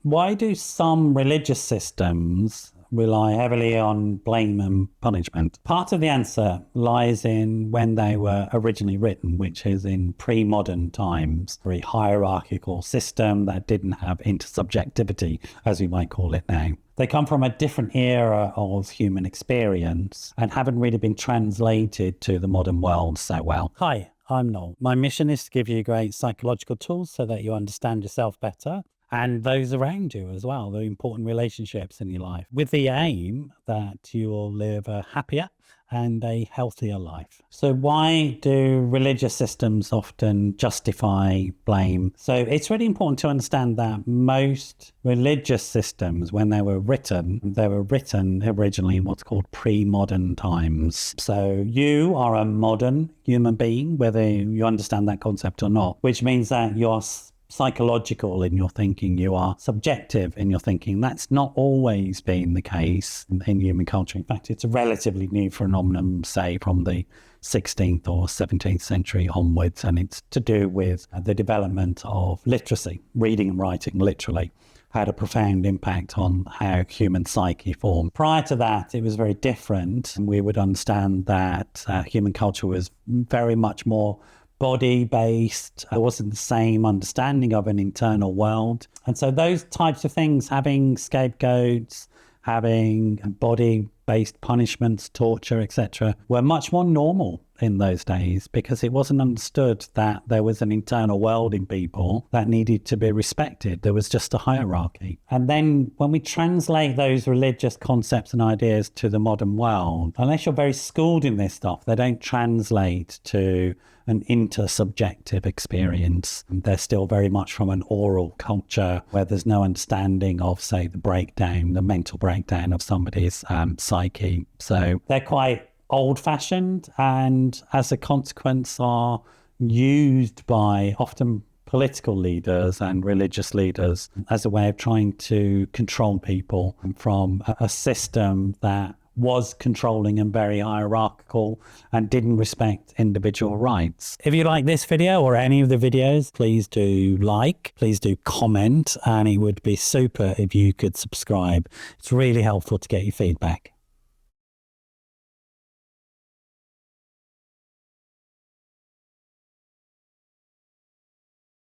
Why do some religious systems rely heavily on blame and punishment? Part of the answer lies in when they were originally written, which is in pre-modern times, a very hierarchical system that didn't have intersubjectivity, as we might call it now. They come from a different era of human experience and haven't really been translated to the modern world so well. Hi, I'm Noel. My mission is to give you great psychological tools so that you understand yourself better and those around you as well, the important relationships in your life, with the aim that you will live a happier and a healthier life. So why do religious systems often justify blame? So it's really important to understand that most religious systems, when they were written originally in what's called pre-modern times. So you are a modern human being, whether you understand that concept or not, which means that you're psychological in your thinking, you are subjective in your thinking. That's not always been the case in human culture. In fact, it's a relatively new phenomenon, say from the 16th or 17th century onwards, and it's to do with the development of literacy. Reading and writing literally had a profound impact on how human psyche formed. Prior to that, it was very different. We would understand that human culture was very much more body-based. There wasn't the same understanding of an internal world. And so those types of things, having scapegoats, having body-based punishments, torture, etc., were much more normal in those days because it wasn't understood that there was an internal world in people that needed to be respected. There was just a hierarchy. And then when we translate those religious concepts and ideas to the modern world, unless you're very schooled in this stuff, they don't translate to an intersubjective experience. They're still very much from an oral culture where there's no understanding of, say, the mental breakdown of somebody's psyche. So they're quite old-fashioned, and as a consequence are used by often political leaders and religious leaders as a way of trying to control people from a system that was controlling and very hierarchical and didn't respect individual rights. If you like this video or any of the videos, please do please do comment, and it would be super if you could subscribe. It's really helpful to get your feedback.